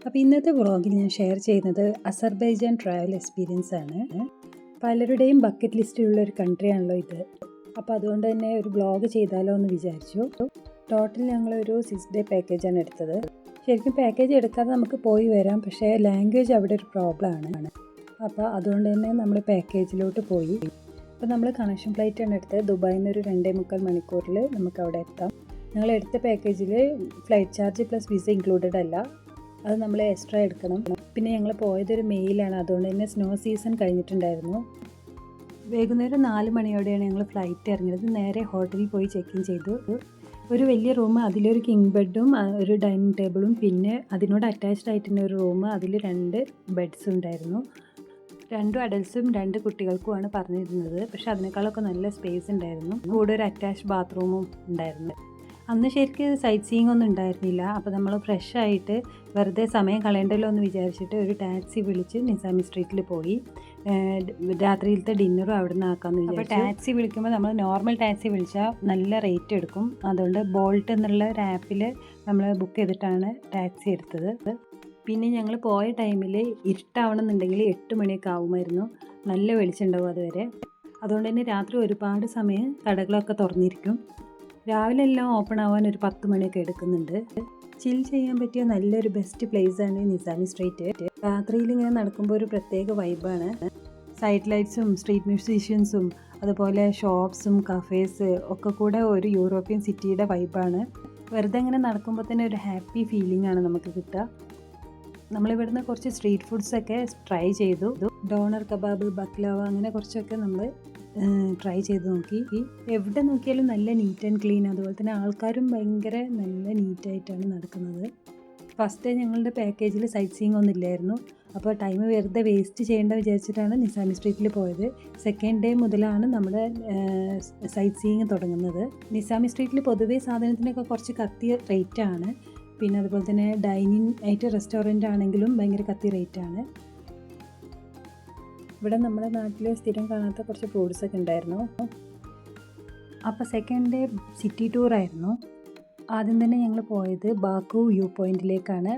അപ്പോൾ ഇന്നത്തെ വ്ളോഗിൽ ഞാൻ ഷെയർ ചെയ്യുന്നത് അസർബൈജാൻ ട്രാവൽ എക്സ്പീരിയൻസ് ആണ്. പലരുടെയും ബക്കറ്റ് ലിസ്റ്റിലുള്ള ഒരു കൺട്രി ആണല്ലോ ഇത്. അപ്പോൾ അതുകൊണ്ട് തന്നെ ഒരു വ്ളോഗ് ചെയ്താലോ എന്ന് വിചാരിച്ചു. ടോട്ടൽ ഞങ്ങളൊരു 6 ഡേ പാക്കേജാണ് എടുത്തത്. ശരിക്കും പാക്കേജ് എടുക്കാതെ നമുക്ക് പോയി വരാം, പക്ഷേ ലാംഗ്വേജ് അവിടെ ഒരു പ്രോബ്ലമാണ്. അപ്പോൾ അതുകൊണ്ട് തന്നെ നമ്മൾ പാക്കേജിലോട്ട് പോയി. അപ്പോൾ നമ്മൾ കണക്ഷൻ ഫ്ലൈറ്റാണ് എടുത്തത്. ദുബായിൽ നിന്ന് ഒരു 2.25 മണിക്കൂറിൽ നമുക്ക് അവിടെ എത്താം. ഞങ്ങൾ എടുത്ത പാക്കേജിൽ flight charge plus visa included അല്ല, അത് നമ്മൾ എക്സ്ട്രാ എടുക്കണം. പിന്നെ ഞങ്ങൾ പോയതൊരു മെയിലാണ്, അതുകൊണ്ട് തന്നെ സ്നോ സീസൺ കഴിഞ്ഞിട്ടുണ്ടായിരുന്നു. വൈകുന്നേരം 4 മണിയോടെയാണ് ഞങ്ങൾ ഫ്ലൈറ്റ് ഇറങ്ങിയത്. നേരെ ഹോട്ടലിൽ പോയി ചെക്ക് ഇൻ ചെയ്തു. ഒരു വലിയ റൂം, അതിലൊരു കിങ് ബെഡും ഒരു ഡൈനിങ് ടേബിളും പിന്നെ അതിനോട് അറ്റാച്ച്ഡ് ആയിട്ട് തന്നെ ഒരു റൂം, അതിൽ 2 ബെഡ്സും ഉണ്ടായിരുന്നു. 2 അഡൽട്ട്സും 2 കുട്ടികൾക്കുമാണ് പറഞ്ഞിരുന്നത്. പക്ഷെ അതിനേക്കാളൊക്കെ നല്ല സ്പേസ് ഉണ്ടായിരുന്നു. കൂടെ ഒരു അറ്റാച്ച്ഡ് ബാത്റൂമും ഉണ്ടായിരുന്നു. അന്ന് ശരിക്കും സൈറ്റ് സീയിങ് ഒന്നും ഉണ്ടായിരുന്നില്ല. അപ്പോൾ നമ്മൾ ഫ്രഷ് ആയിട്ട് വെറുതെ സമയം കളയണ്ടല്ലോ എന്ന് വിചാരിച്ചിട്ട് ഒരു ടാക്സി വിളിച്ച് നിസാമി സ്ട്രീറ്റിൽ പോയി. രാത്രിയിലത്തെ ഡിന്നറും അവിടെ നിന്ന് ആക്കാമെന്ന് വിചാരിച്ചു. അപ്പോൾ ടാക്സി വിളിക്കുമ്പോൾ നമ്മൾ നോർമൽ ടാക്സി വിളിച്ചാൽ നല്ല റേറ്റ് എടുക്കും. അതുകൊണ്ട് ബോൾട്ട് എന്നുള്ള ഒരു ആപ്പിൽ നമ്മൾ ബുക്ക് ചെയ്തിട്ടാണ് ടാക്സി എടുത്തത്. പിന്നെ ഞങ്ങൾ പോയ ടൈമിൽ ഇരുട്ടാവണമെന്നുണ്ടെങ്കിൽ 8 മണിയൊക്കെ ആവുമായിരുന്നു. നല്ല വെളിച്ചമുണ്ടാവും അതുവരെ. അതുകൊണ്ട് തന്നെ രാത്രി ഒരുപാട് സമയം കടകളൊക്കെ തുറന്നിരിക്കും. രാവിലെ എല്ലാം ഓപ്പൺ ആവാൻ ഒരു 10 മണിയൊക്കെ എടുക്കുന്നുണ്ട്. ചിൽ ചെയ്യാൻ പറ്റിയ നല്ലൊരു ബെസ്റ്റ് പ്ലേസാണ് നിസാമി സ്ട്രീറ്റ്. രാത്രിയിൽ ഇങ്ങനെ നടക്കുമ്പോൾ ഒരു പ്രത്യേക വൈബാണ്. സൈഡ് ലൈറ്റ്സും സ്ട്രീറ്റ് മ്യൂസീഷ്യൻസും അതുപോലെ ഷോപ്സും കഫേസ് ഒക്കെ കൂടെ ഒരു യൂറോപ്യൻ സിറ്റിയുടെ വൈബാണ്. വെറുതെ ഇങ്ങനെ നടക്കുമ്പോൾ തന്നെ ഒരു ഹാപ്പി ഫീലിംഗ് ആണ് നമുക്ക് കിട്ടുക. നമ്മളിവിടുന്ന് കുറച്ച് സ്ട്രീറ്റ് ഫുഡ്സൊക്കെ ട്രൈ ചെയ്തു. ഡോണർ കബാബ്, ബക്ലാവ, അങ്ങനെ കുറച്ചൊക്കെ നമ്മൾ ട്രൈ ചെയ്ത് നോക്കി. എവിടെ നോക്കിയാലും നല്ല നീറ്റ് ആൻഡ് ക്ലീൻ, അതുപോലെ തന്നെ ആൾക്കാരും ഭയങ്കര നല്ല നീറ്റായിട്ടാണ് നടക്കുന്നത്. ഫസ്റ്റ് ഡേ ഞങ്ങളുടെ പാക്കേജിൽ സൈറ്റ് സീയിങ് ഒന്നും ഇല്ലായിരുന്നു. അപ്പോൾ ടൈം വെറുതെ വേസ്റ്റ് ചെയ്യേണ്ട വിചാരിച്ചിട്ടാണ് നിസാമി സ്ട്രീറ്റിൽ പോയത്. സെക്കൻഡ് ഡേ മുതലാണ് നമ്മുടെ സൈറ്റ് സീയിങ് തുടങ്ങുന്നത്. നിസാമി സ്ട്രീറ്റിൽ പൊതുവേ സാധനത്തിനൊക്കെ കുറച്ച് കത്തിയ റേറ്റാണ്. പിന്നെ അതുപോലെ തന്നെ ഡൈനിങ് ആയിട്ട് റെസ്റ്റോറൻ്റ് ആണെങ്കിലും ഭയങ്കര കത്തി റേറ്റാണ്. ഇവിടെ നമ്മുടെ നാട്ടിൽ സ്ഥിരം കാണാത്ത കുറച്ച് ഫ്രൂട്ട്സൊക്കെ ഉണ്ടായിരുന്നു. അപ്പോൾ സെക്കൻഡ് ഡേ സിറ്റി ടൂറായിരുന്നു. ആദ്യം തന്നെ ഞങ്ങൾ പോയത് ബാക്കു വ്യൂ പോയിന്റിലേക്കാണ്.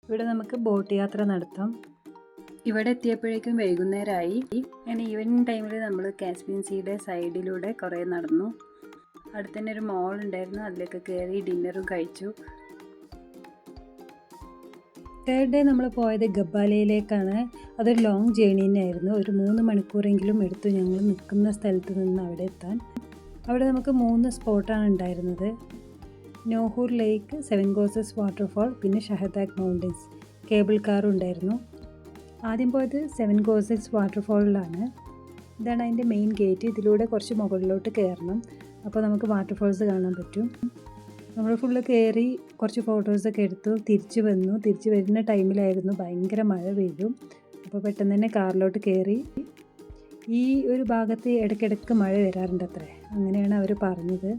ഇവിടെ നമുക്ക് ബോട്ട് യാത്ര നടത്താം. ഇവിടെ എത്തിയപ്പോഴേക്കും വൈകുന്നേരമായി. അങ്ങനെ ഈവനിങ് ടൈമിൽ നമ്മൾ കാസ്പിയൻ സീയുടെ സൈഡിലൂടെ കുറേ നടന്നു. അടുത്ത് തന്നെ ഒരു മോൾ ഉണ്ടായിരുന്നു, അതിലേക്ക് കയറി ഡിന്നറും കഴിച്ചു. തേർഡ് ഡേ നമ്മൾ പോയത് ഗബ്ബാലയിലേക്കാണ്. അതൊരു ലോങ് ജേണി തന്നെയായിരുന്നു. ഒരു 3 മണിക്കൂറെങ്കിലും എടുത്തു ഞങ്ങൾ നിൽക്കുന്ന സ്ഥലത്ത് നിന്ന് അവിടെ എത്താൻ. അവിടെ നമുക്ക് 3 സ്പോട്ടാണ് ഉണ്ടായിരുന്നത്. നോഹൂർ ലേക്ക്, 7 കോസസ് വാട്ടർഫാൾ, പിന്നെ ഷഹദാഗ് മൗണ്ടൻസ്. കേബിൾ കാറും ഉണ്ടായിരുന്നു. ആദ്യം പോയത് 7 കോസസ് വാട്ടർഫാളിലാണ്. ഇതാണ് അതിൻ്റെ മെയിൻ ഗേറ്റ്. ഇതിലൂടെ കുറച്ച് മുകളിലോട്ട് കയറണം. അപ്പോൾ നമുക്ക് വാട്ടർഫാൾസ് കാണാൻ പറ്റും. നമ്മൾ ഫുള്ള് കയറി കുറച്ച് ഫോട്ടോസൊക്കെ എടുത്തു. തിരിച്ചു വന്നു. തിരിച്ചു വരുന്ന ടൈമിലായിരുന്നു ഭയങ്കര മഴ പെയ്തു. അപ്പോൾ പെട്ടെന്ന് തന്നെ കാറിലോട്ട് കയറി. ഈ ഒരു ഭാഗത്ത് ഇടയ്ക്കിടയ്ക്ക് മഴ വരാറുണ്ട് അത്രേ, അങ്ങനെയാണ് അവർ പറഞ്ഞത്.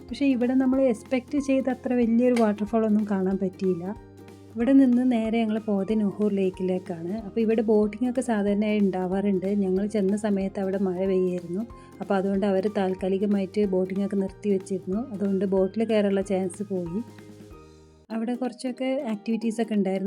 പക്ഷേ ഇവിടെ നമ്മൾ എക്സ്പെക്റ്റ് ചെയ്ത അത്ര വലിയൊരു വാട്ടർഫാളൊന്നും കാണാൻ പറ്റിയില്ല. ഇവിടെ നിന്ന് നേരെ ഞങ്ങൾ പോയത് നോഹൂർ ലേക്കിലേക്കാണ്. അപ്പോൾ ഇവിടെ ബോട്ടിംഗ് ഒക്കെ സാധാരണയായി ഉണ്ടാവാറുണ്ട്. ഞങ്ങൾ ചെന്ന സമയത്ത് അവിടെ മഴ പെയ്യായിരുന്നു. അപ്പോൾ അതുകൊണ്ട് അവർ താൽക്കാലികമായിട്ട് ബോട്ടിംഗ് ഒക്കെ നിർത്തി വെച്ചിരുന്നു. അതുകൊണ്ട് ബോട്ടിൽ കയറാനുള്ള ചാൻസ് പോയി. അവിടെ കുറച്ചൊക്കെ ആക്ടിവിറ്റീസൊക്കെ ഉണ്ടായിരുന്നു.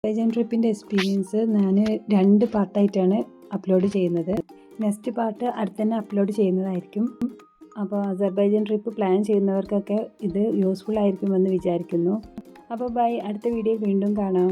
അസർബൈജാൻ ട്രിപ്പിൻ്റെ എക്സ്പീരിയൻസ് ഞാൻ 2 പാർട്ടായിട്ടാണ് അപ്ലോഡ് ചെയ്യുന്നത്. നെക്സ്റ്റ് പാർട്ട് അടുത്ത് തന്നെ അപ്ലോഡ് ചെയ്യുന്നതായിരിക്കും. അപ്പോൾ അസർബൈജാൻ ട്രിപ്പ് പ്ലാൻ ചെയ്യുന്നവർക്കൊക്കെ ഇത് യൂസ്ഫുൾ ആയിരിക്കുമെന്ന് വിചാരിക്കുന്നു. അപ്പോൾ ബൈ, അടുത്ത വീഡിയോയിൽ വീണ്ടും കാണാം.